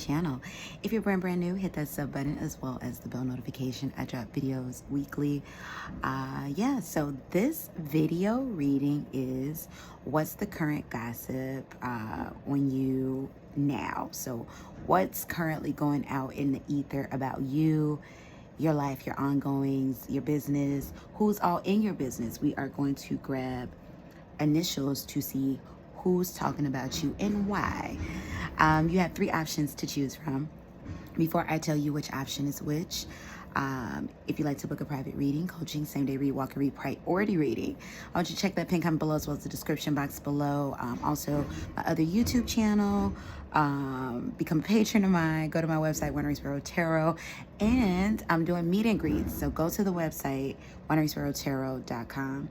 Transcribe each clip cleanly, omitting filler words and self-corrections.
channel. If you're brand new, hit that sub button as well as the bell notification. I drop videos weekly. So this video reading is what's the current gossip on you now. So what's currently going out in the ether about you, your life, your ongoings, your business, who's all in your business. We are going to grab initials to see who's talking about you and why. You have 3 options to choose from. Before I tell you which option is which, if you'd like to book a private reading, coaching, same day read, walk and read, priority reading, I want you to check that pin comment below as well as the description box below. Also, my other YouTube channel, become a patron of mine, go to my website, wanderingsparrow, and I'm doing meet and greets. So go to the website, wanderingsparrow.com,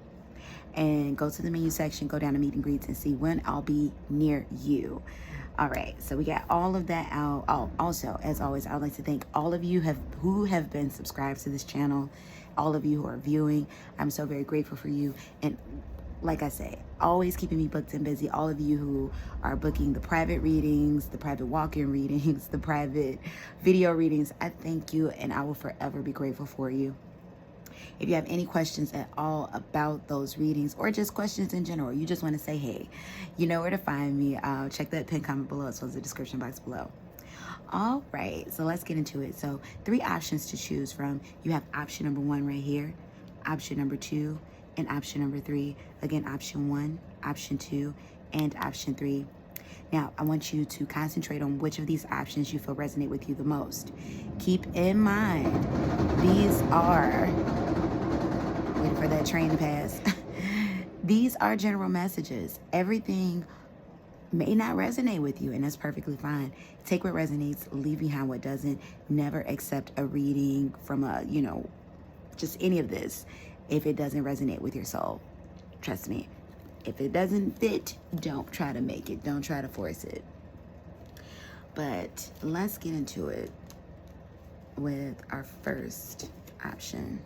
and go to the menu section, go down to meet and greets and see when I'll be near you. All right, so we got all of that out. Also, as always, I would like to thank all of you who have been subscribed to this channel, all of you who are viewing. I'm so very grateful for you. And like I say, always keeping me booked and busy. All of you who are booking the private readings, the private walk-in readings, the private video readings, I thank you and I will forever be grateful for you. If you have any questions at all about those readings or just questions in general, you just want to say, hey, you know where to find me. Check that pin comment below as well as the description box below. All right, so let's get into it. So 3 options to choose from. You have option number 1 right here, option number 2, and option number 3. Again, option 1, option 2, and option 3. Now, I want you to concentrate on which of these options you feel resonate with you the most. Keep in mind, these are, waiting for that train to pass. These are general messages. Everything may not resonate with you, and that's perfectly fine. Take what resonates, leave behind what doesn't. Never accept a reading from just any of this if it doesn't resonate with your soul. Trust me. If it doesn't fit, don't try to make it. Don't try to force it. But let's get into it with our first option.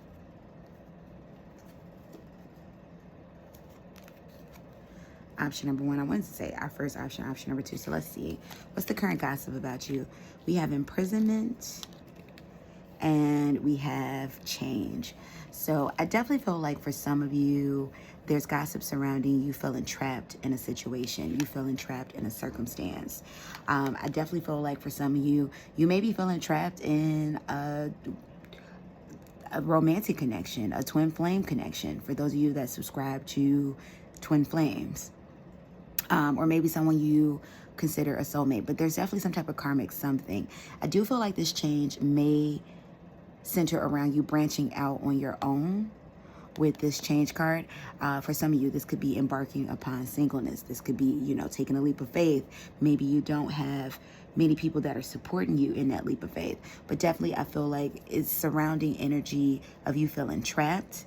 Option number 1, I wanted to say our first option, option number 2. So let's see. What's the current gossip about you? We have imprisonment and we have change. So I definitely feel like for some of you, there's gossip surrounding you feeling trapped in a situation. You feeling trapped in a circumstance. I definitely feel like for some of you, you may be feeling trapped in a romantic connection, a twin flame connection. For those of you that subscribe to twin flames. Or maybe someone you consider a soulmate. But there's definitely some type of karmic something. I do feel like this change may center around you branching out on your own with this change card. For some of you, this could be embarking upon singleness. This could be, taking a leap of faith. Maybe you don't have many people that are supporting you in that leap of faith. But definitely, I feel like it's surrounding energy of you feeling trapped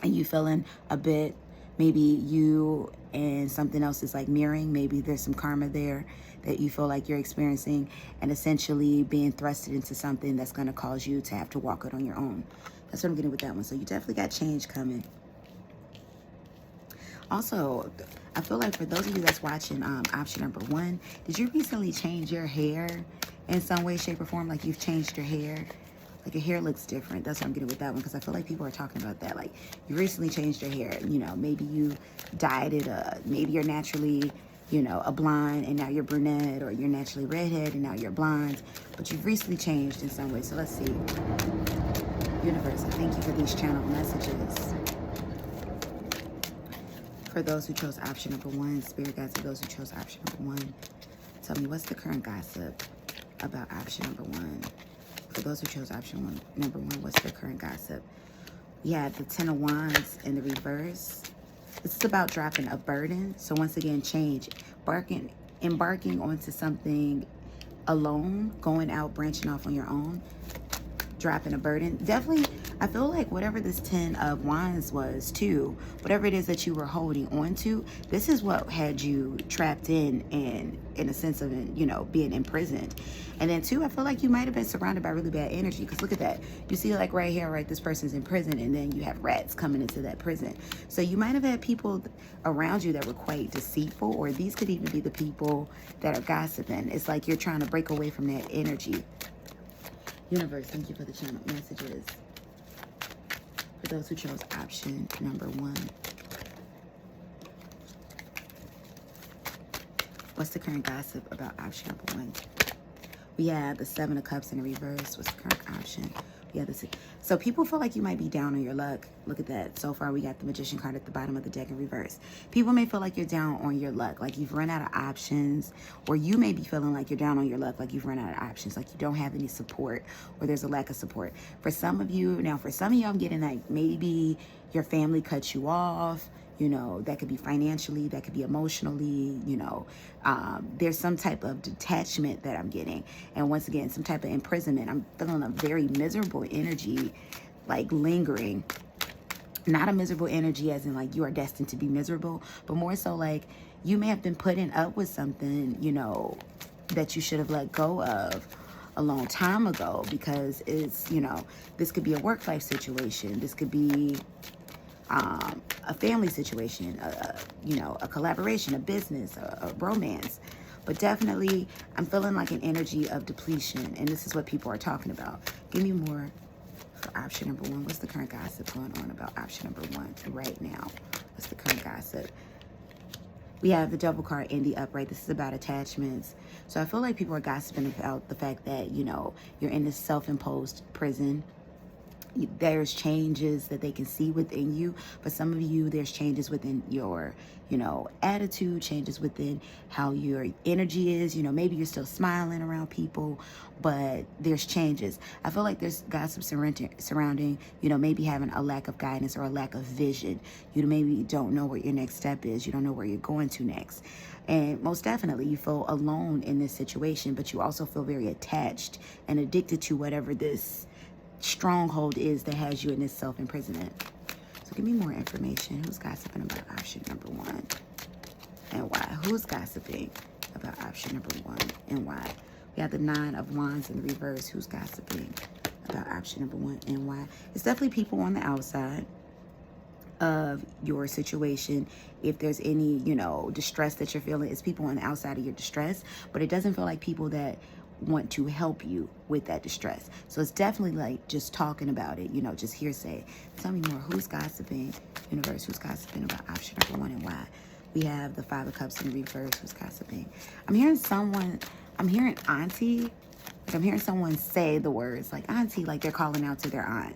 and you feeling a bit, maybe you and something else is like mirroring. Maybe there's some karma there that you feel like you're experiencing and essentially being thrusted into something that's going to cause you to have to walk it on your own. That's what I'm getting with that one. So you definitely got change coming. Also, I feel like for those of you that's watching option number 1, did you recently change your hair in some way, shape, or form? Like you've changed your hair? Like your hair looks different. That's what I'm getting with that one because I feel like people are talking about that. Like you recently changed your hair. Maybe you dyed it. Maybe you're naturally, a blonde and now you're brunette, or you're naturally redhead and now you're blonde. But you've recently changed in some way. So let's see. Universe, I thank you for these channel messages. For those who chose option number 1, spirit guides, for those who chose option number 1, tell me what's the current gossip about option number 1. For those who chose option number 1, what's the current gossip? We had the 10 of Wands in the reverse. This is about dropping a burden. So once again, change, embarking onto something alone, going out, branching off on your own. dropping a burden. Definitely, I feel like whatever this 10 of Wands was too, whatever it is that you were holding on to, this is what had you trapped in a sense of, you know, being imprisoned. And then two, I feel like you might have been surrounded by really bad energy, because look at that. You see like right here, right, this person's in prison, and then you have rats coming into that prison. So you might have had people around you that were quite deceitful, or these could even be the people that are gossiping. It's like you're trying to break away from that energy. Universe, thank you for the channel messages. For those who chose option number 1. What's the current gossip about option number 1? We have the 7 of Cups in the reverse. What's the current option? We have this. So people feel like you might be down on your luck. Look at that. So far, we got the Magician card at the bottom of the deck in reverse. People may feel like you're down on your luck, like you've run out of options, or you may be feeling like you're down on your luck, like you've run out of options, like you don't have any support, or there's a lack of support. For some of you, now for some of you, I'm getting like maybe your family cuts you off. You know, that could be financially, that could be emotionally, you know, there's some type of detachment that I'm getting. And once again, some type of imprisonment. I'm feeling a very miserable energy, like lingering. Not a miserable energy as in like you are destined to be miserable, but more so like you may have been putting up with something, you know, that you should have let go of a long time ago, because it's, you know, this could be a work-life situation. This could be a family situation, you know, a collaboration, a business, a romance. But definitely, I'm feeling like an energy of depletion, and this is what people are talking about. Give me more for option number 1. What's the current gossip going on about option number 1 right now? What's the current gossip? We have the Devil card in the upright. This is about attachments. So I feel like people are gossiping about the fact that, you know, you're in this self-imposed prison. There's changes that they can see within you. For some of you, there's changes within your, you know, attitude, changes within how your energy is. You know, maybe you're still smiling around people, but there's changes. I feel like there's gossip surrounding, you know, maybe having a lack of guidance or a lack of vision. You maybe don't know what your next step is. You don't know where you're going to next. And most definitely, you feel alone in this situation, but you also feel very attached and addicted to whatever this stronghold is that has you in this self-imprisonment. So give me more information. Who's gossiping about option number 1 and why? Who's gossiping about option number 1 and why? We have the 9 of Wands in the reverse. Who's gossiping about option number 1 and why? It's definitely people on the outside of your situation. If there's any, you know, distress that you're feeling, it's people on the outside of your distress, but it doesn't feel like people that want to help you with that distress. So it's definitely like just talking about it, you know, just hearsay. Tell me more. Who's gossiping? Universe, who's gossiping about option number 1 and why? We have the 5 of Cups in the reverse. Who's gossiping? I'm hearing someone, I'm hearing auntie. Like I'm hearing someone say the words like auntie, like they're calling out to their aunt.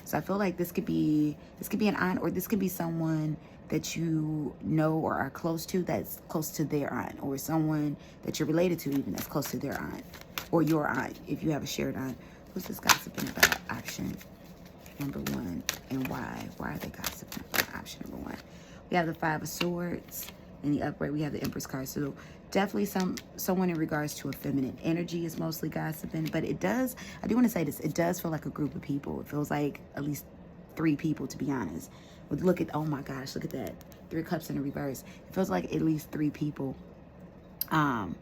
So I feel like this could be an aunt, or this could be someone that you know or are close to that's close to their aunt, or someone that you're related to even that's close to their aunt, or your aunt if you have a shared aunt. Who's this gossiping about option number 1 and why? Why are they gossiping about option number 1? We have the 5 of Swords in the upright. We have the Empress card. So definitely someone in regards to a feminine energy is mostly gossiping, but I do want to say this, it does feel like a group of people. It feels like at least 3 people, to be honest. Look at, oh my gosh, look at that. 3 of Cups in the reverse. It feels like at least 3 people. I'm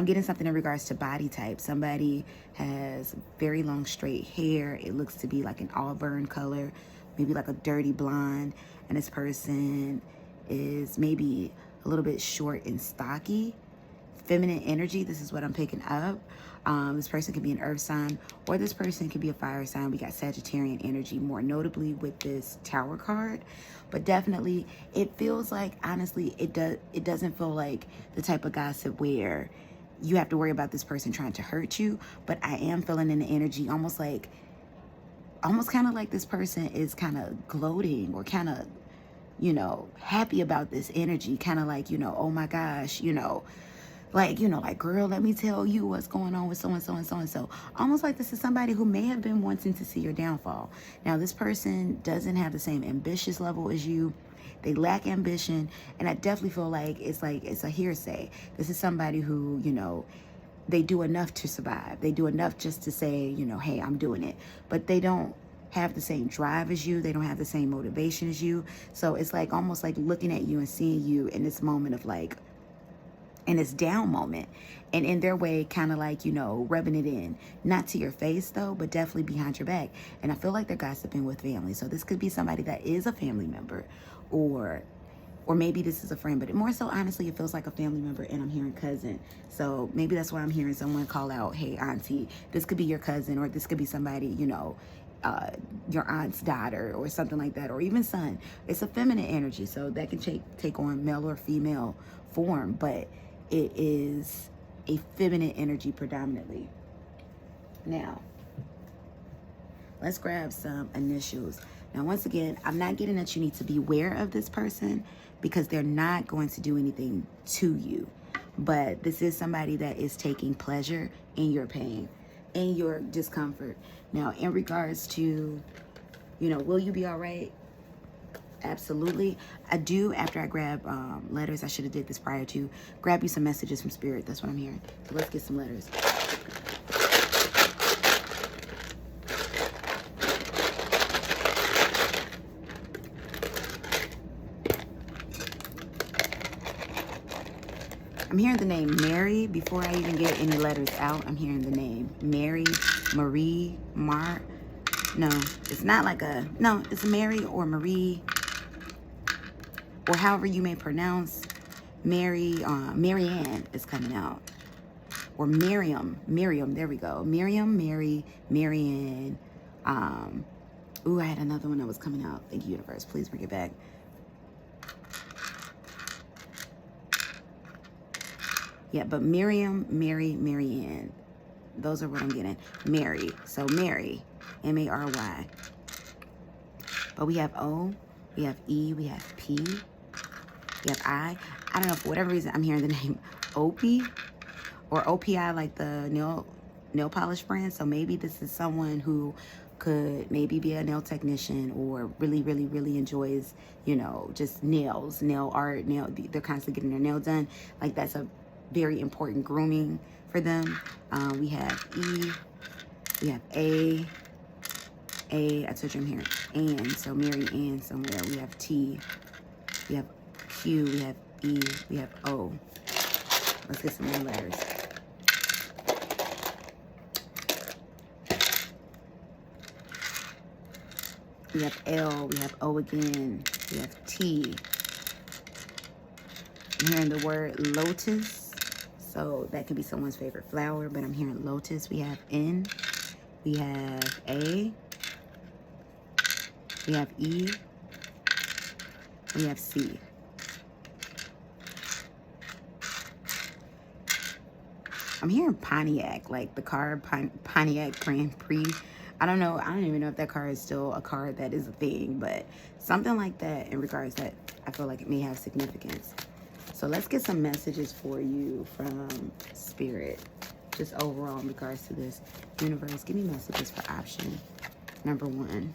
getting something in regards to body type. Somebody has very long straight hair. It looks to be like an auburn color, maybe like a dirty blonde. And this person is maybe a little bit short and stocky. Feminine energy, this is what I'm picking up. This person could be an earth sign, or this person could be a fire sign. We got Sagittarian energy, more notably with this Tower card. But definitely, it feels like, honestly, it doesn't feel like the type of gossip where you have to worry about this person trying to hurt you. But I am feeling in the energy almost kind of like this person is kind of gloating or kind of, you know, happy about this energy. Kind of like, you know, oh my gosh, you know, like, girl, let me tell you what's going on with so-and-so and so-and-so. Almost like this is somebody who may have been wanting to see your downfall. Now, this person doesn't have the same ambitious level as you. They lack ambition. And I definitely feel like it's a hearsay. This is somebody who, you know, they do enough to survive. They do enough just to say, you know, hey, I'm doing it. But they don't have the same drive as you. They don't have the same motivation as you. So it's like almost like looking at you and seeing you in this moment of like, in this down moment, and in their way kind of like, you know, rubbing it in, not to your face though, but definitely behind your back. And I feel like they're gossiping with family. So this could be somebody that is a family member, or maybe this is a friend, but more so honestly it feels like a family member, and I'm hearing cousin. So maybe that's why I'm hearing someone call out, hey auntie. This could be your cousin, or this could be somebody, you know, your aunt's daughter or something like that, or even son. It's a feminine energy, so that can take on male or female form, but it is a feminine energy predominantly. Now, let's grab some initials. Now, once again, I'm not getting that you need to be aware of this person, because they're not going to do anything to you. But this is somebody that is taking pleasure in your pain, in your discomfort. Now, in regards to, you know, will you be all right? Absolutely. I do, after I grab letters, I should have did this prior to, grab you some messages from Spirit. That's what I'm hearing. So let's get some letters. I'm hearing the name Mary. Before I even get any letters out, I'm hearing the name Mary, Marie, no, it's not like a, no, it's Mary or Marie, or however you may pronounce. Marianne is coming out. Or Miriam, there we go. Miriam, Mary, Marianne. Ooh, I had another one that was coming out. Thank you, universe. Please bring it back. Yeah, but Miriam, Mary, Marianne. Those are what I'm getting. Mary. So Mary, M-A-R-Y. But we have O, we have E, we have P, we have I. I don't know, for whatever reason, I'm hearing the name Opie, or OPI, like the nail polish brand. So maybe this is someone who could maybe be a nail technician, or really, really, really enjoys, you know, just nails, nail art, they're constantly getting their nail done. Like that's a very important grooming for them. We have E, we have A, I told you I'm hearing Ann, so Mary Ann somewhere. We have T, we have Q, we have E, we have O. Let's get some more letters. We have L, we have O again, we have T. I'm hearing the word lotus, so that could be someone's favorite flower, but I'm hearing lotus. We have N, we have A, we have E, we have C. I'm hearing Pontiac, like the car Pontiac Grand Prix. I don't know. I don't even know if that car is still a car that is a thing, but something like that in regards that I feel like it may have significance. So let's get some messages for you from Spirit, just overall in regards to this. Universe, give me messages for option number 1.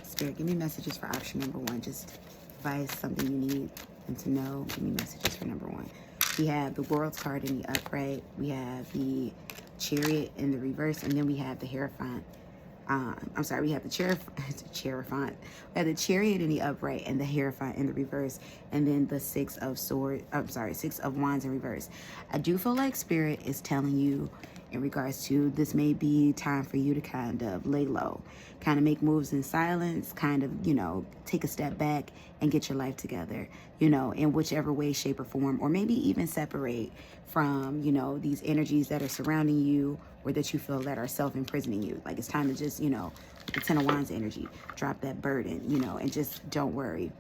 Spirit, give me messages for option number 1. Just advice, something you need them to know. Give me messages for number 1. We have the World's card in the upright. We have the Chariot in the reverse, and then we have the Hierophant. I'm sorry, we have the Chariot. We have the Chariot in the upright and the Hierophant in the reverse, and then the Six of Wands in reverse. I do feel like Spirit is telling you in regards to this may be time for you to kind of lay low, kind of make moves in silence, kind of, you know, take a step back and get your life together, you know, in whichever way, shape, or form, or maybe even separate from, you know, these energies that are surrounding you or that you feel that are self-imprisoning you. Like it's time to just, you know, the Ten of Wands energy, drop that burden, you know, and just don't worry.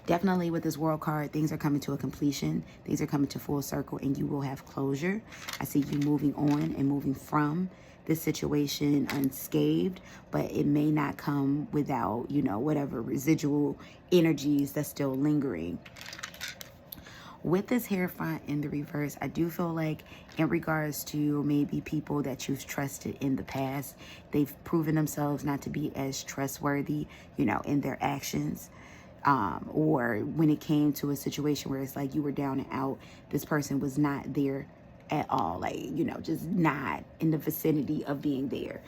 Definitely with this World card, things are coming to a completion. Things are coming to full circle, and you will have closure. I see you moving on and moving from this situation unscathed, but it may not come without, you know, whatever residual energies that's still lingering. With this Hierophant in the reverse, I do feel like in regards to maybe people that you've trusted in the past, they've proven themselves not to be as trustworthy, you know, in their actions. Or when it came to a situation where it's like you were down and out, this person was not there at all. Like, you know, just not in the vicinity of being there.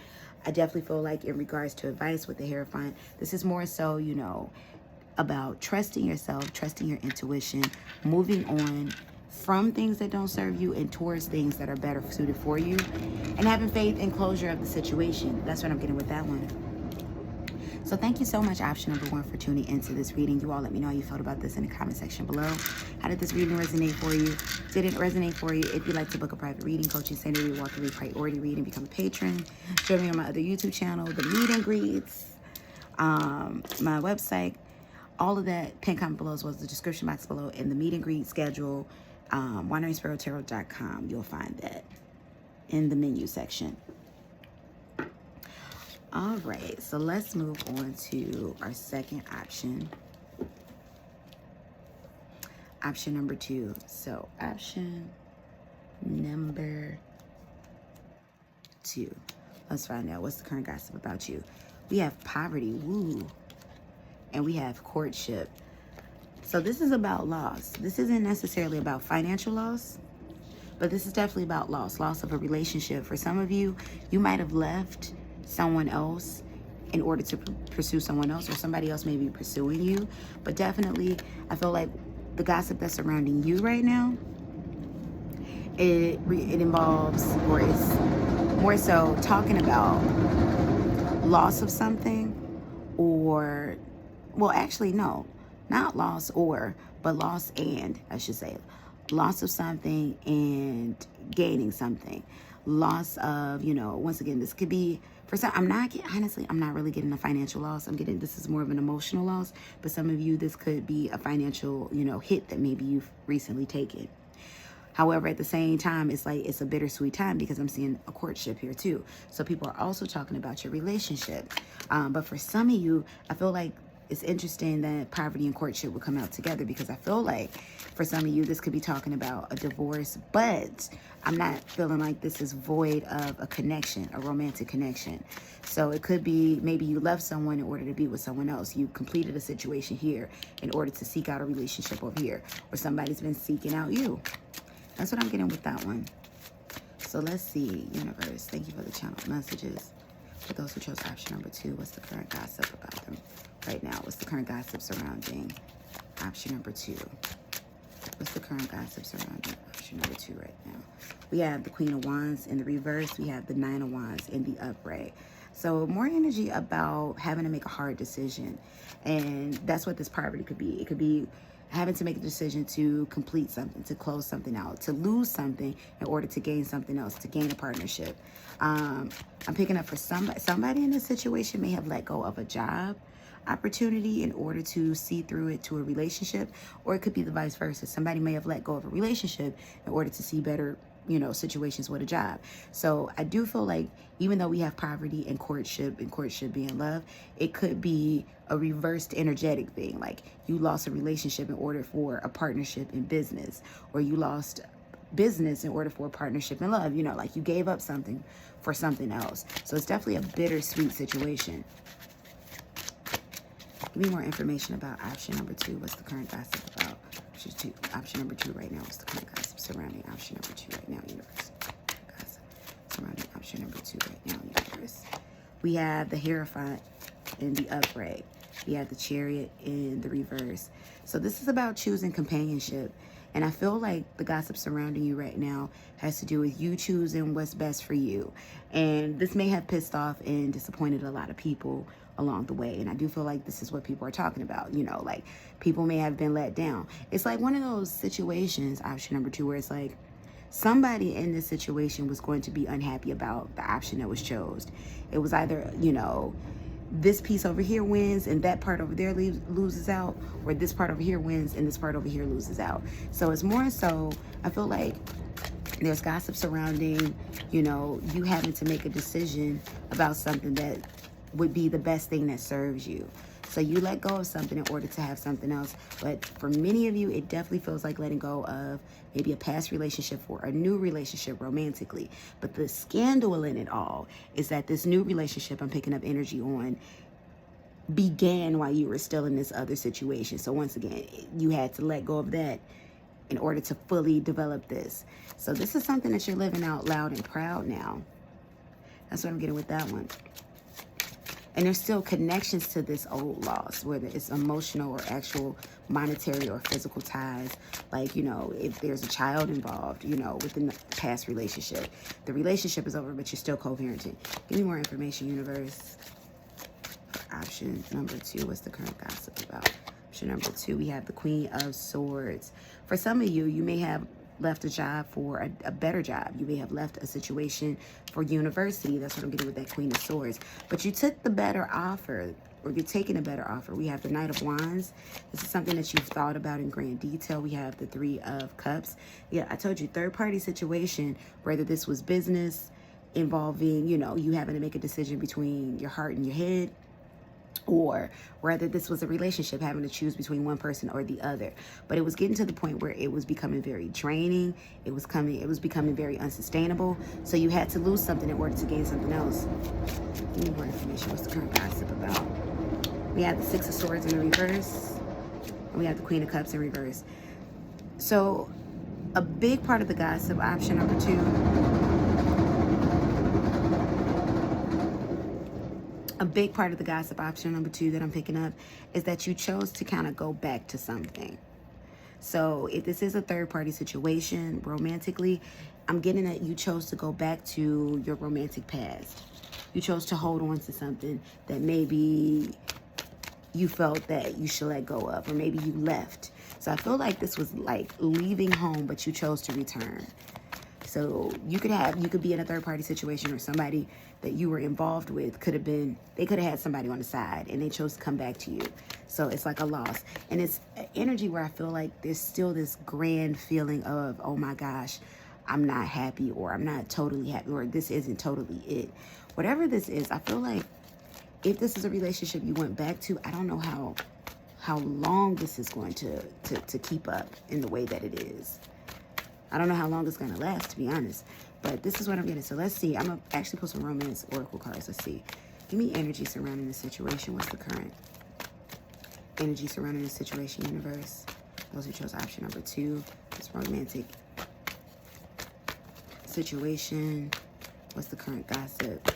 I definitely feel like in regards to advice with the Hierophant, this is more so, you know, about trusting yourself, trusting your intuition, moving on from things that don't serve you and towards things that are better suited for you, and having faith in closure of the situation. That's what I'm getting with that one. So thank you so much, option number 1, for tuning into this reading. You all let me know how you felt about this in the comment section below. How did this reading resonate for you? Did it resonate for you? If you'd like to book a private reading, coaching, center, walk-away, priority reading, become a patron, join me on my other YouTube channel, the meet and greets, my website, all of that, pinned comment below, as well as the description box below, and the meet and greet schedule, wanderingsparrowtarot.com. You'll find that in the menu section. All right, so let's move on to our second option. Option number 2. So option number 2. Let's find out what's the current gossip about you. We have poverty, woo. And we have courtship. So this is about loss. This isn't necessarily about financial loss, but this is definitely about loss of a relationship. For some of you, you might have left someone else in order to pursue someone else, or somebody else may be pursuing you. But definitely, I feel like the gossip that's surrounding you right now, it involves, or is more so talking about loss of something, or, well, actually, no, not loss or, but loss and, I should say, loss of something and gaining something. Loss of, you know, once again, this could be, for some, I'm not really getting a financial loss. This is more of an emotional loss. But some of you, this could be a financial, you know, hit that maybe you've recently taken. However, at the same time, it's like it's a bittersweet time because I'm seeing a courtship here too. So people are also talking about your relationship. But for some of you, I feel like it's interesting that poverty and courtship will come out together, because I feel like for some of you, this could be talking about a divorce, but I'm not feeling like this is void of a connection, a romantic connection. So it could be maybe you left someone in order to be with someone else. You completed a situation here in order to seek out a relationship over here, or somebody's been seeking out you. That's what I'm getting with that one. So let's see, universe, thank you for the channel messages. For those who chose option number 2, what's the current gossip about them right now? What's the current gossip surrounding option number 2? What's the current gossip surrounding option number 2 right now? We have the Queen of Wands in the reverse. We have the Nine of Wands in the upright. So more energy about having to make a hard decision. And that's what this poverty could be. It could be having to make a decision to complete something, to close something out, to lose something in order to gain something else, to gain a partnership. I'm picking up for somebody in this situation may have let go of a job opportunity in order to see through it to a relationship, or it could be the vice versa. Somebody may have let go of a relationship in order to see better, situations with a job. So I do feel like even though we have poverty and courtship being love, it could be a reversed energetic thing. Like you lost a relationship in order for a partnership in business, or you lost business in order for a partnership in love. Like you gave up something for something else. So it's definitely a bittersweet situation. Give me more information about option number 2. What's the current gossip about option number 2 right now? What's the current gossip surrounding option number 2 right now, universe? Gossip surrounding option number 2 right now, universe. We have the Hierophant in the upright. We have the Chariot in the reverse. So this is about choosing companionship. And I feel like the gossip surrounding you right now has to do with you choosing what's best for you. And this may have pissed off and disappointed a lot of people along the way. And I do feel like this is what people are talking about. Like people may have been let down. It's like one of those situations, option number 2, where it's like somebody in this situation was going to be unhappy about the option that was chosen. It was either, this piece over here wins and that part over there loses out, or this part over here wins and this part over here loses out. So it's more so, I feel like there's gossip surrounding, you having to make a decision about something that would be the best thing that serves you. So you let go of something in order to have something else. But for many of you, it definitely feels like letting go of maybe a past relationship for a new relationship romantically. But the scandal in it all is that this new relationship I'm picking up energy on began while you were still in this other situation. So once again, you had to let go of that in order to fully develop this. So this is something that you're living out loud and proud now. That's what I'm getting with that one. And there's still connections to this old loss, whether it's emotional or actual monetary or physical ties. Like, you know, if there's a child involved, you know, within the past relationship. The relationship is over, but you're still co-parenting. Give me more information, universe. Option number 2, what's the current gossip about? Option number 2, we have the Queen of Swords. For some of you, you may have left a job for a better job. You may have left a situation for university. That's what I'm getting with that Queen of Swords. But you took the better offer, or you're taking a better offer. We have the Knight of Wands. This is something that you've thought about in grand detail. We have the Three of Cups. Yeah, I told you, third-party situation, whether this was business involving, you know, you having to make a decision between your heart and your head, or whether this was a relationship having to choose between one person or the other. But it was getting to the point where it was becoming very draining. It was becoming very unsustainable. So you had to lose something in order to gain something else. Give me more information. What's the current gossip about? We have the Six of Swords in the reverse, and we have the Queen of Cups in reverse. So a big part of the gossip, option number 2, a big part of the gossip, option number 2, that I'm picking up is that you chose to kind of go back to something. So if this is a third-party situation romantically, I'm getting that you chose to go back to your romantic past. You chose to hold on to something that maybe you felt that you should let go of, or maybe you left. So I feel like this was like leaving home, but you chose to return. So you could be in a third-party situation, or somebody that you were involved with they could have had somebody on the side and they chose to come back to you. So it's like a loss. And it's energy where I feel like there's still this grand feeling of, oh my gosh, I'm not happy, or I'm not totally happy, or this isn't totally it. Whatever this is, I feel like if this is a relationship you went back to, I don't know how long this is going to keep up in the way that it is. I don't know how long it's going to last, to be honest. But this is what I'm getting. So let's see. I'm going to actually pull some romance oracle cards. Let's see. Give me energy surrounding the situation. What's the current energy surrounding the situation, universe? Those who chose option number 2. This romantic situation. What's the current gossip?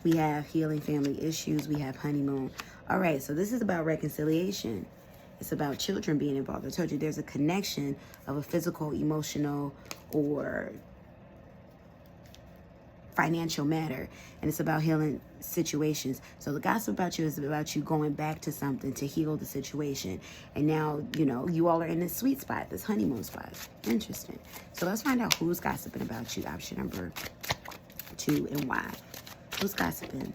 We have healing family issues. We have honeymoon. All right. So this is about reconciliation. It's about children being involved. I told you there's a connection of a physical, emotional, or financial matter. And it's about healing situations. So the gossip about you is about you going back to something to heal the situation. And now, you know, you all are in this sweet spot, this honeymoon spot. Interesting. So let's find out who's gossiping about you. Option number 2 and why. Who's gossiping?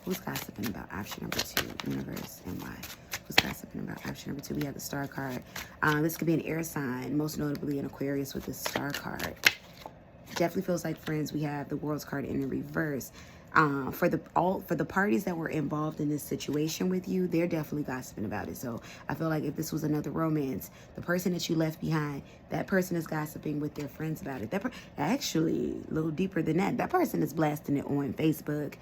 Who's gossiping about option number 2, universe, and why? Who's gossiping about option number 2? We have the star card. This could be an air sign, most notably an Aquarius with the star card. Definitely feels like friends. We have the world's card in the reverse. For the parties that were involved in this situation with you, they're definitely gossiping about it. So I feel like if this was another romance, the person that you left behind, that person is gossiping with their friends about it. Actually, a little deeper than that, that person is blasting it on Facebook,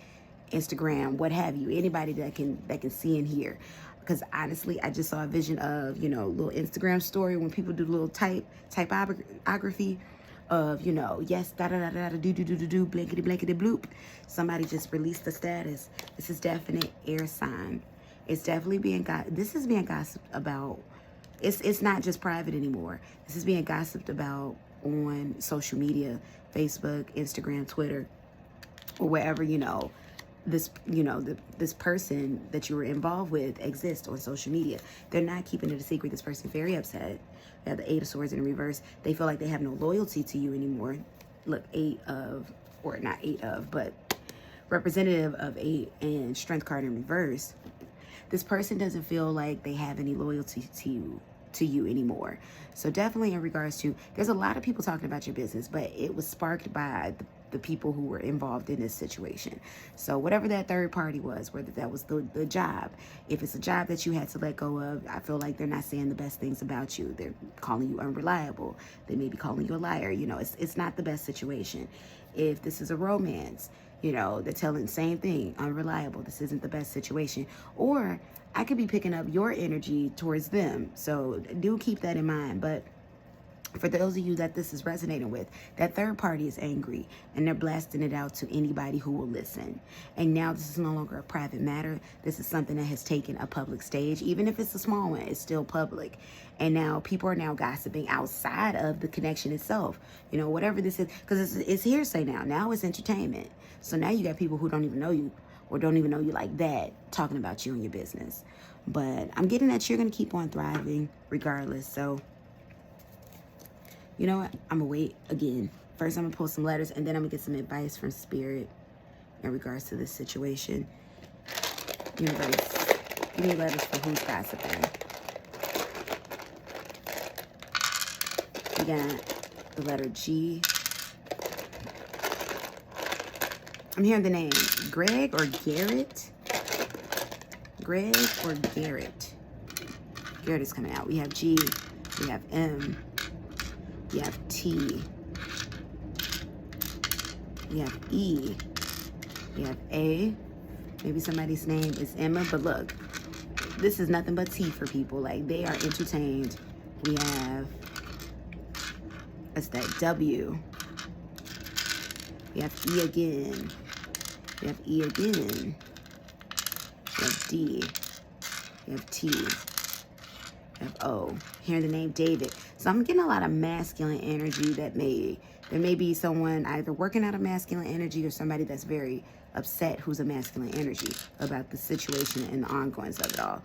Instagram, what have you, anybody that can see and hear. Because honestly, I just saw a vision of, you know, little Instagram story when people do little typography of, you know, yes, da da da da da do do do do do blankety blankety bloop. Somebody just released the status. This is definite air sign. It's definitely this is being gossiped about. It's not just private anymore. This is being gossiped about on social media, Facebook, Instagram, Twitter, or wherever, you know, this person that you were involved with exists on social media. They're not keeping it a secret. This person very upset. They have the 8 of Swords in reverse. They feel like they have no loyalty to you anymore. Look, 8 of, or not 8 of, but representative of 8 and Strength card in reverse. This person doesn't feel like they have any loyalty to you anymore. So definitely in regards to, there's a lot of people talking about your business, but it was sparked by the people who were involved in this situation. So whatever that third party was, whether that was the job, if it's a job that you had to let go of, I feel like they're not saying the best things about you. They're calling you unreliable. They may be calling you a liar. You know, it's not the best situation. if this is a romance, you know, they're telling the same thing, unreliable, this isn't the best situation. Or I could be picking up your energy towards them. So do keep that in mind. But for those of you that this is resonating with, that third party is angry and they're blasting it out to anybody who will listen. And now this is no longer a private matter. This is something that has taken a public stage. Even if it's a small one, it's still public. And now people are now gossiping outside of the connection itself. You know, whatever this is, because it's hearsay now. Now it's entertainment. So now you got people who don't even know you or don't even know you like that talking about you and your business. But I'm getting that you're going to keep on thriving regardless. So you know what? I'm going to wait again. First, I'm going to pull some letters, and then I'm going to get some advice from Spirit in regards to this situation. Universe, give me letters for who's gossiping. We got the letter G. I'm hearing the name Greg or Garrett. Greg or Garrett. Garrett is coming out. We have G. We have M. We have T, we have E, we have A, maybe somebody's name is Emma, but look, this is nothing but tea for people. Like, they are entertained. We have, that's that W, we have E again, we have E again, we have D, we have T, we have O. Hearing the name David. So I'm getting a lot of masculine energy there may be someone either working out of masculine energy or somebody that's very upset who's a masculine energy about the situation and the ongoings of it all.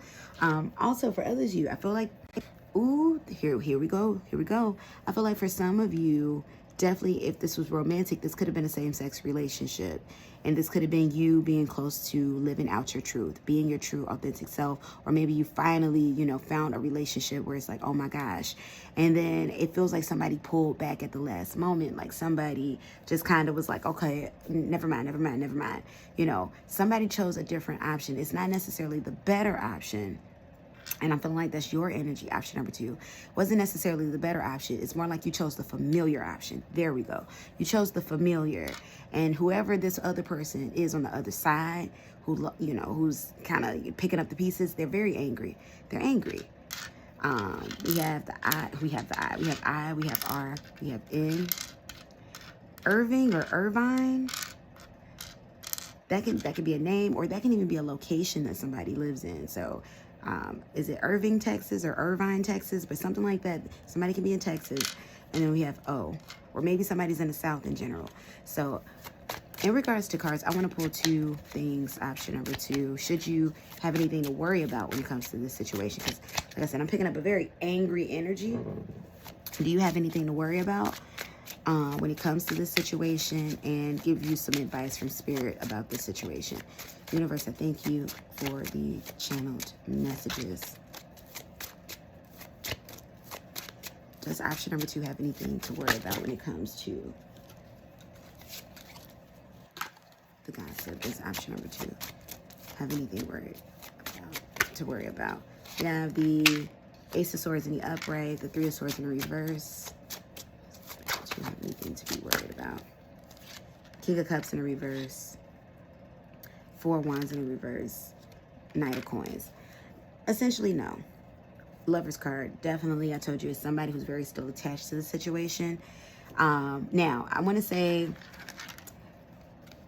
Also for others of you, I feel like, ooh, here we go. I feel like for some of you, definitely if this was romantic, this could have been a same-sex relationship. And this could have been you being close to living out your truth, being your true authentic self. Or maybe you finally, you know, found a relationship where it's like, oh my gosh. And then it feels like somebody pulled back at the last moment. Like somebody just kind of was like, okay, never mind. You know, somebody chose a different option. It's not necessarily the better option. And I'm feeling like that's your energy. Option number 2 wasn't necessarily the better option. It's more like you chose the familiar option. There we go. You chose the familiar. And whoever this other person is on the other side, who, you know, who's kind of picking up the pieces, they're very angry. They're angry. We have the I, we have I, we have R, we have N. Irving or Irvine. That could be a name, or that can even be a location that somebody lives in. So is it Irving, Texas, or Irvine, Texas? But something like that. Somebody can be in Texas. And then we have O. Or maybe somebody's in the South in general. So in regards to cards, I want to pull 2 things. Option number 2. Should you have anything to worry about when it comes to this situation? Because, like I said, I'm picking up a very angry energy. Do you have anything to worry about when it comes to this situation? And give you some advice from Spirit about this situation. Universe, I thank you for the channeled messages. Does option number 2 have anything to worry about when it comes to the gossip? Does option number 2 have anything to worry about? We have the Ace of Swords in the upright, the 3 of Swords in the reverse. Do you have anything to be worried about? King of Cups in the reverse. 4 Wands in the reverse. Knight of Coins. Essentially, no. Lover's card, definitely, I told you, is somebody who's very still attached to the situation. Now, I want to say,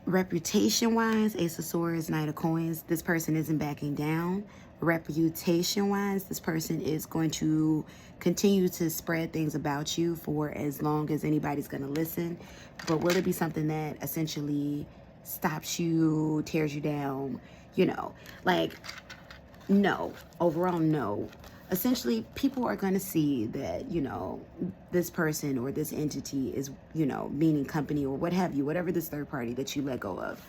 reputation-wise, Ace of Swords, Knight of Coins, this person isn't backing down. Reputation-wise, this person is going to continue to spread things about you for as long as anybody's going to listen. But will it be something that essentially stops you, tears you down? You know, like, no. Overall, no. Essentially, people are going to see that, you know, this person or this entity is, you know, meaning company or what have you, whatever this third party that you let go of.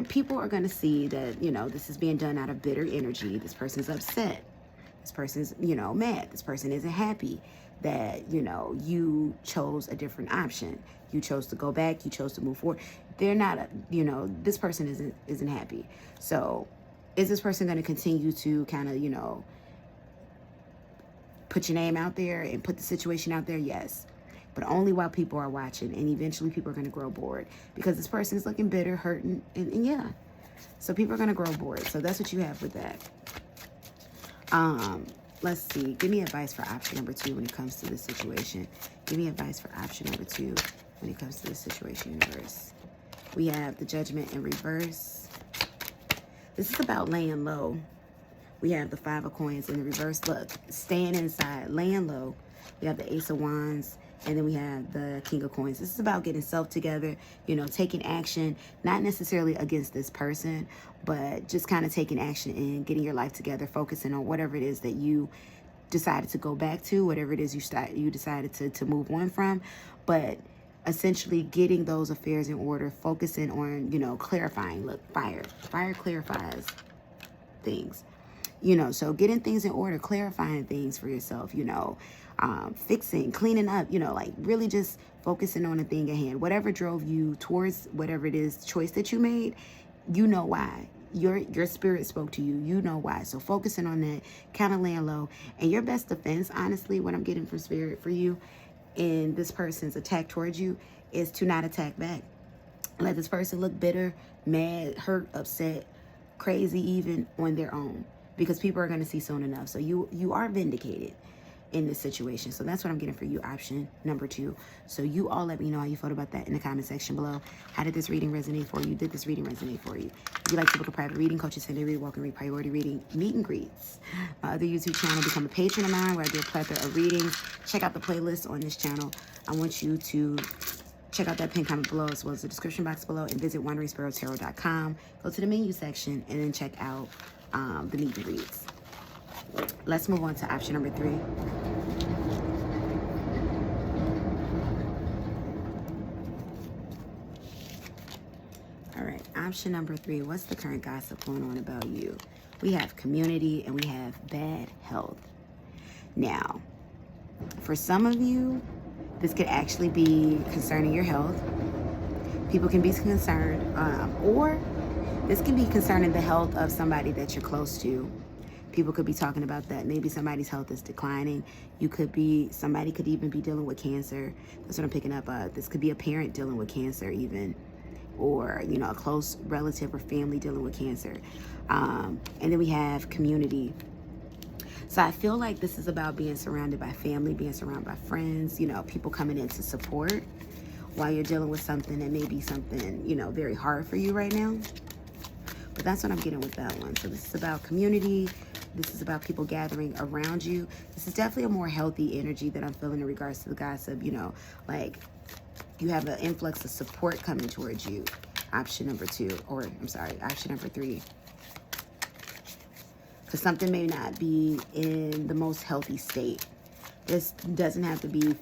People are going to see that, you know, this is being done out of bitter energy. This person's upset. This person's, you know, mad. This person isn't happy that, you know, you chose a different option. You chose to go back. You chose to move forward. They're not, you know, this person isn't happy. So is this person going to continue to kind of, you know, put your name out there and put the situation out there? Yes. but only while people are watching. And eventually people are going to grow bored because this person is looking bitter, hurting, and yeah. So people are going to grow bored. So that's what you have with that. Let's see. Give me advice for option number 2 when it comes to this situation. Give me advice for option number 2 when it comes to this situation, universe. We have the Judgment in reverse. This is about laying low. We have the 5 of Coins in the reverse. Look, staying inside, laying low. We have the Ace of Wands, and then we have the King of Coins. This is about getting self together, you know, taking action, not necessarily against this person, but just kind of taking action and getting your life together, focusing on whatever it is that you decided to go back to, whatever it is you decided to move on from, but essentially getting those affairs in order, focusing on, you know, clarifying. Look, fire clarifies things. You know, so getting things in order, clarifying things for yourself, you know, fixing, cleaning up, you know, like really just focusing on the thing at hand. Whatever drove you towards whatever it is choice that you made, you know why. Your spirit spoke to you. You know why. So focusing on that, kind of laying low. And your best defense, honestly, what I'm getting from spirit for you in this person's attack towards you is to not attack back. Let this person look bitter, mad, hurt, upset, crazy even on their own. Because people are going to see soon enough. So you are vindicated in this situation. So that's what I'm getting for you, option number 2. So you all let me know how you felt about that in the comment section below. How did this reading resonate for you? Did this reading resonate for you? If you'd like to book a private reading, coaches, Sunday read, walk and read, priority reading, meet and greets. My other YouTube channel, become a patron of mine where I do a plethora of readings. Check out the playlist on this channel. I want you to check out that pinned comment below as well as the description box below and visit wanderingsparrow.com. Go to the menu section and then check out the meet and greets. Let's move on to option number 3. All right, option number 3. What's the current gossip going on about you? We have community and we have bad health. Now, for some of you, this could actually be concerning your health. People can be concerned, or this can be concerning the health of somebody that you're close to. People could be talking about that. Maybe somebody's health is declining. Somebody could even be dealing with cancer. That's what I'm picking up. This could be a parent dealing with cancer even, or, you know, a close relative or family dealing with cancer. And then we have community. So I feel like this is about being surrounded by family, being surrounded by friends, you know, people coming in to support while you're dealing with something that may be something, you know, very hard for you right now. But that's what I'm getting with that one. So this is about community. This is about people gathering around you. This is definitely a more healthy energy that I'm feeling in regards to the gossip. You know, like you have an influx of support coming towards you. Option number 2, or I'm sorry, option number 3. Because something may not be in the most healthy state. This doesn't have to be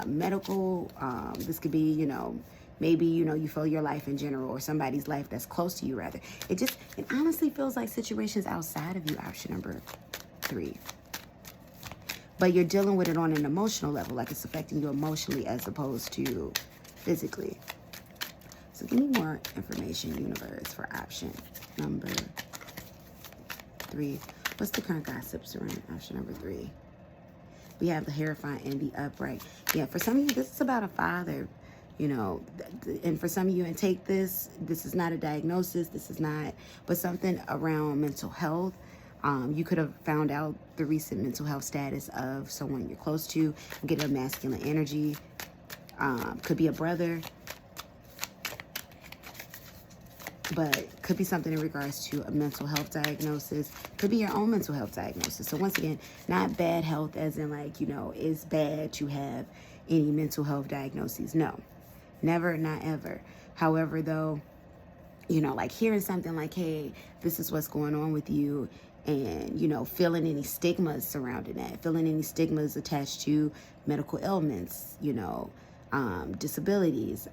medical. This could be, you know, maybe, you know, you feel your life in general or somebody's life that's close to you, rather. It honestly feels like situations outside of you, option number 3. But you're dealing with it on an emotional level, like it's affecting you emotionally as opposed to physically. So give me more information, universe, for option number 3. What's the current gossip surrounding option number 3? We have the Hierophant and the Upright. Yeah, for some of you, this is about a father, you know, and for some of you, and take this is not a diagnosis, this is not, but something around mental health. You could have found out the recent mental health status of someone you're close to. Get a masculine energy. Could be a brother. But could be something in regards to a mental health diagnosis. Could be your own mental health diagnosis. So once again, not bad health as in like, you know, it's bad to have any mental health diagnoses. No, never, not ever. However, though, you know, like hearing something like, hey, this is what's going on with you, and, you know, feeling any stigmas surrounding that, feeling any stigmas attached to medical ailments, you know, disabilities,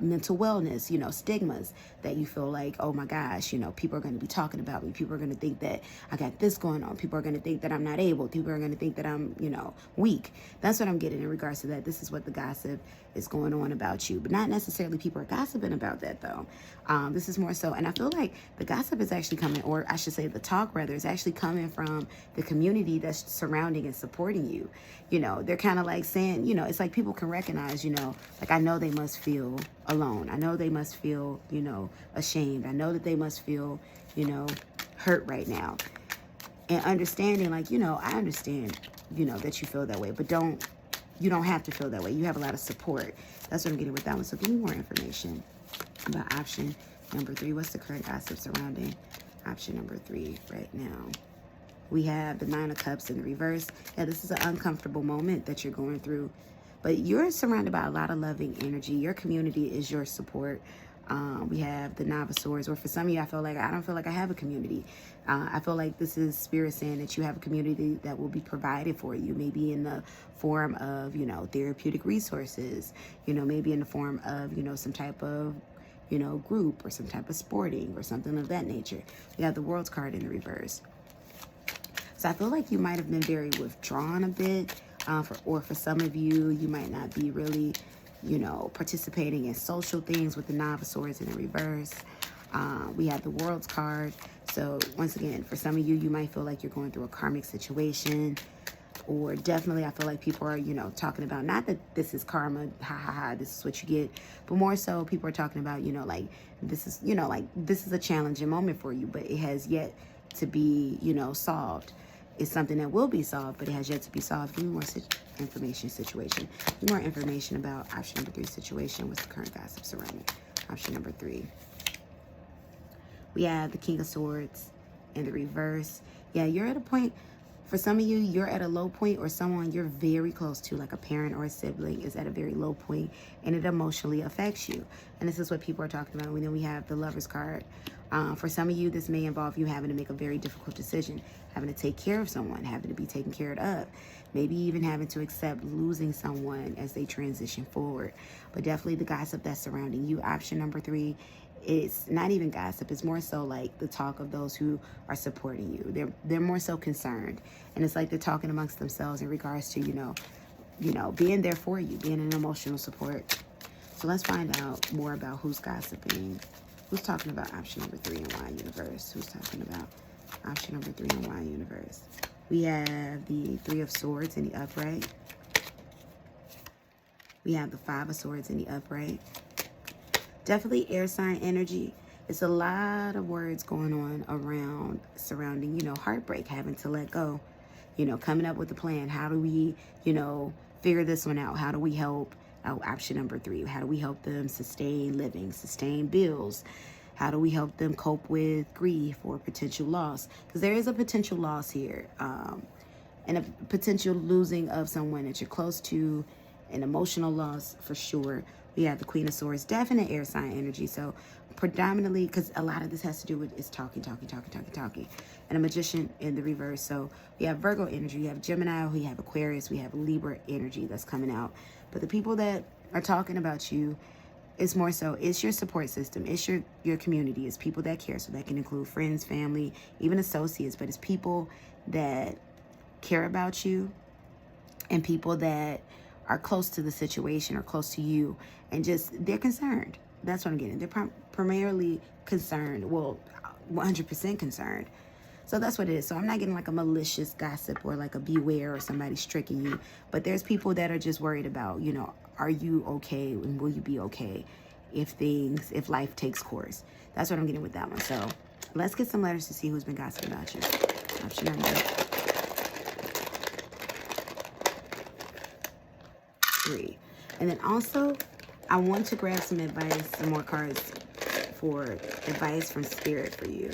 mental wellness, you know, stigmas that you feel like, oh my gosh, you know, people are going to be talking about me. People are going to think that I got this going on. People are going to think that I'm not able. People are going to think that I'm, you know, weak. That's what I'm getting in regards to that. This is what the gossip is going on about you, but not necessarily people are gossiping about that though. This is more so, and I feel like the gossip is actually coming, or I should say the talk rather, is actually coming from the community that's surrounding and supporting you. You know, they're kind of like saying, you know, it's like people can recognize, you know, like I know they must feel alone. I know they must feel, you know, ashamed. I know that they must feel, you know, hurt right now. And understanding, like, you know, I understand, you know, that you feel that way, but you don't have to feel that way. You have a lot of support. That's what I'm getting with that one. So give me more information about option number 3. What's the current gossip surrounding option number 3 right now? We have the 9 of Cups in the reverse. Yeah, this is an uncomfortable moment that you're going through, but you're surrounded by a lot of loving energy. Your community is your support. We have the 9 of Swords, or for some of you, I don't feel like I have a community. I feel like this is Spirit saying that you have a community that will be provided for you, maybe in the form of, you know, therapeutic resources, you know, maybe in the form of, you know, some type of, you know, group or some type of sporting or something of that nature. We have the World's card in the reverse. So I feel like you might have been very withdrawn a bit, for some of you, you might not be really, you know, participating in social things with the 9 of Swords in the reverse. We have the World's card. So once again, for some of you, you might feel like you're going through a karmic situation, or definitely I feel like people are, you know, talking about, not that this is karma, ha ha ha, this is what you get, but more so people are talking about, you know, like this is, you know, like this is a challenging moment for you, but it has yet to be, you know, solved. It's something that will be solved, but it has yet to be solved. Give me more situation. Give me more information about option number 3 situation. What's the current gossip surrounding option number 3? We have the King of Swords in the reverse. Yeah, you're at a point, for some of you, you're at a low point, or someone you're very close to, like a parent or a sibling, is at a very low point, and it emotionally affects you. And this is what people are talking about. And then we have the Lover's card. For some of you, this may involve you having to make a very difficult decision, having to take care of someone, having to be taken care of, maybe even having to accept losing someone as they transition forward. But definitely the gossip that's surrounding you. Option number 3, it's not even gossip. It's more so like the talk of those who are supporting you. They're more so concerned, and it's like they're talking amongst themselves in regards to, you know, being there for you, being an emotional support. So let's find out more about who's gossiping. Who's talking about option number 3 in Y universe? Who's talking about option number 3 in Y universe? We have the 3 of Swords in the upright. We have the 5 of Swords in the upright. Definitely air sign energy. It's a lot of words going on around surrounding, you know, heartbreak, having to let go, you know, coming up with a plan. How do we, you know, figure this one out? How do we help out option number 3? How do we help them sustain living, sustain bills? How do we help them cope with grief or potential loss? Because there is a potential loss here, and a potential losing of someone that you're close to, an emotional loss for sure. We have the Queen of Swords, definite air sign energy. So predominantly, because a lot of this has to do with is talking. And a Magician in the reverse. So we have Virgo energy, we have Gemini, we have Aquarius, we have Libra energy that's coming out. But the people that are talking about you, it's more so, it's your support system, it's your community, it's people that care. So that can include friends, family, even associates, but it's people that care about you and people that are close to the situation or close to you, and just they're concerned. That's what I'm getting. They're primarily concerned, well, 100% concerned. So that's what it is. So I'm not getting like a malicious gossip or like a beware or somebody tricking you, but there's people that are just worried about, you know, are you okay and will you be okay if life takes course? That's what I'm getting with that one. So let's get some letters to see who's been gossiping about you. Option number 3. And then also, I want to grab some advice, some more cards for advice from Spirit for you.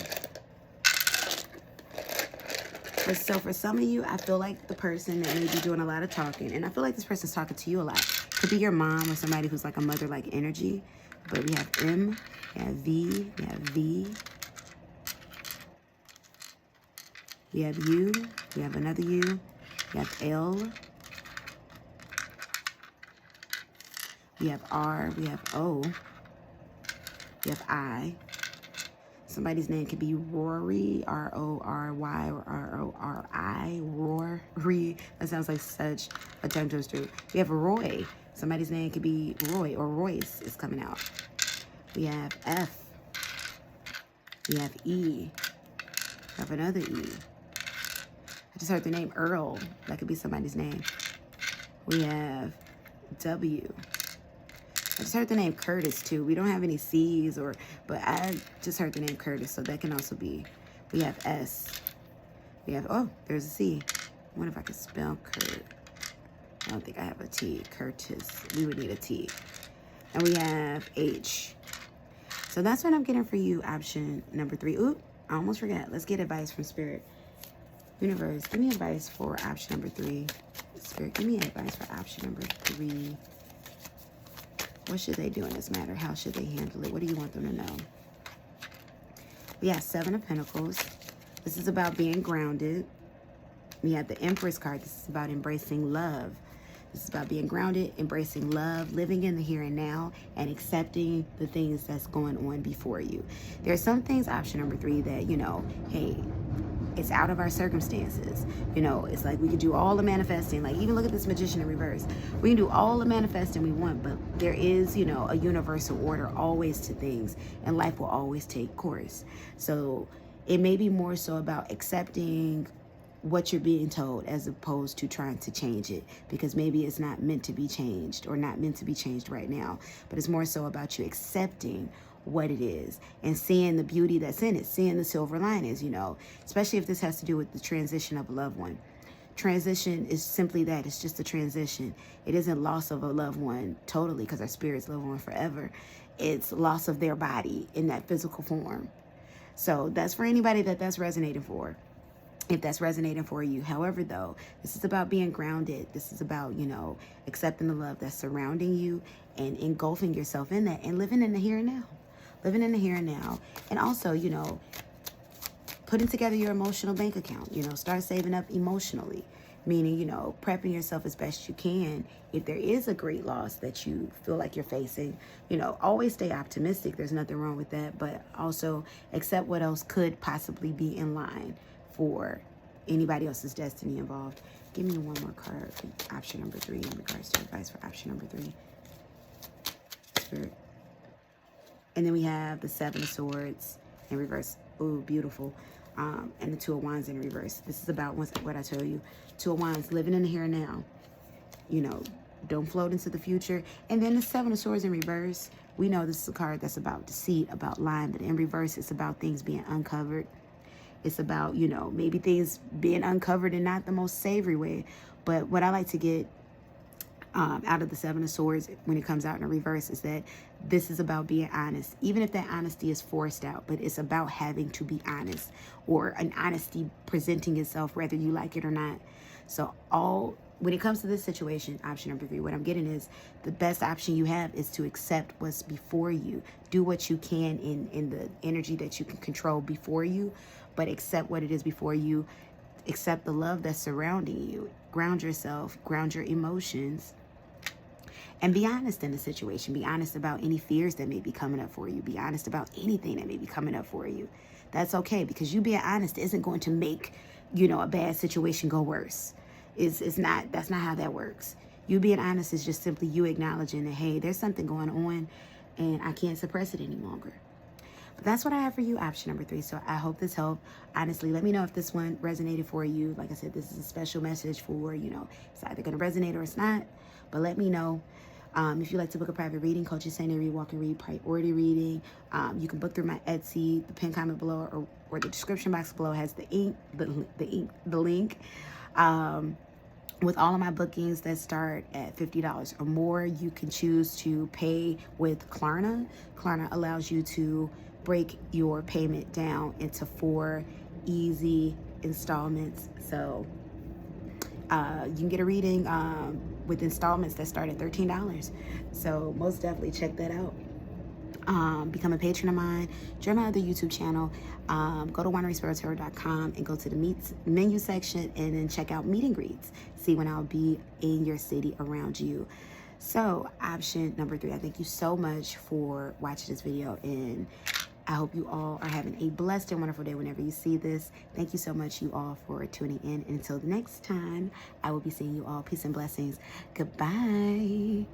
So for some of you, I feel like the person that may be doing a lot of talking, and I feel like this person's talking to you a lot. Could be your mom or somebody who's like a mother-like energy. But we have M, we have V, we have V. We have U, we have another U, we have L. We have R, we have O, we have I. Somebody's name could be Rory, R-O-R-Y, or R-O-R-I, Rory. That sounds like such a tongue twister. We have Roy. Somebody's name could be Roy, or Royce is coming out. We have F. We have E. We have another E. I just heard the name Earl. That could be somebody's name. We have W. I just heard the name Curtis too. We don't have any C's but I just heard the name Curtis, so that can also be. We have S. We have, oh, there's a C. I wonder if I can spell Kurt. I don't think I have a T. Curtis. We would need a T. And we have H. So that's what I'm getting for you, option number 3. Oop, I almost forgot. Let's get advice from Spirit. Universe, give me advice for option number 3. Spirit, give me advice for option number 3. What should they do in this matter? How should they handle it? What do you want them to know? We have 7 of Pentacles. This is about being grounded. We have the Empress card. This is about embracing love. This is about being grounded, embracing love, living in the here and now, and accepting the things that's going on before you. There are some things, option number 3, that, you know, hey, it's out of our circumstances. You know, it's like we could do all the manifesting. Like, even look at this Magician in reverse. We can do all the manifesting we want, but there is, you know, a universal order always to things, and life will always take course. So it may be more so about accepting what you're being told as opposed to trying to change it, because maybe it's not meant to be changed or not meant to be changed right now. But it's more so about you accepting what it is and seeing the beauty that's in it, seeing the silver linings, you know, especially if this has to do with the transition of a loved one. Transition is simply that. It's just a transition. It isn't loss of a loved one totally, because our spirits live on forever. It's loss of their body in that physical form. So that's for anybody that's resonating for. If that's resonating for you. However, though, this is about being grounded. This is about, you know, accepting the love that's surrounding you and engulfing yourself in that and living in the here and now. Living in the here and now. And also, you know, putting together your emotional bank account. You know, start saving up emotionally. Meaning, you know, prepping yourself as best you can. If there is a great loss that you feel like you're facing, you know, always stay optimistic. There's nothing wrong with that. But also accept what else could possibly be in line for anybody else's destiny involved. Give me one more card for option number 3 in regards to advice for option number 3. Spirit. And then we have the 7 of Swords in reverse. Ooh, beautiful. And the 2 of Wands in reverse. This is about what I tell you. 2 of Wands, living in the here and now. You know, don't float into the future. And then the 7 of Swords in reverse. We know this is a card that's about deceit, about lying. But in reverse, it's about things being uncovered. It's about, you know, maybe things being uncovered in not the most savory way. But what I like to get out of the 7 of Swords when it comes out in a reverse is that this is about being honest. Even if that honesty is forced out, but it's about having to be honest, or an honesty presenting itself whether you like it or not. So when it comes to this situation, option number 3, what I'm getting is the best option you have is to accept what's before you. Do what you can in the energy that you can control before you, but accept what it is before you. Accept the love that's surrounding you. Ground yourself, ground your emotions, and be honest in the situation. Be honest about any fears that may be coming up for you. Be honest about anything that may be coming up for you. That's okay, because you being honest isn't going to make, you know, a bad situation go worse. It's not. That's not how that works. You being honest is just simply you acknowledging that, hey, there's something going on and I can't suppress it any longer. But that's what I have for you, option number 3. So I hope this helped. Honestly, let me know if this one resonated for you. Like I said, this is a special message for, you know, it's either going to resonate or it's not. But let me know. If you'd like to book a private reading, Coaching Center, Read, Walk and Read, priority reading, you can book through my Etsy. The pinned comment below or the description box below has the link. With all of my bookings that start at $50 or more, you can choose to pay with Klarna. Klarna allows you to break your payment down into 4 easy installments. So you can get a reading with installments that start at $13. So most definitely check that out. Become a patron of mine, join my other YouTube channel, go to wanderingsparrow.com and go to the menu section and then check out meet and greets. See when I'll be in your city around you. So option number 3, I thank you so much for watching this video, and I hope you all are having a blessed and wonderful day whenever you see this. Thank you so much, you all, for tuning in. And until the next time, I will be seeing you all. Peace and blessings. Goodbye.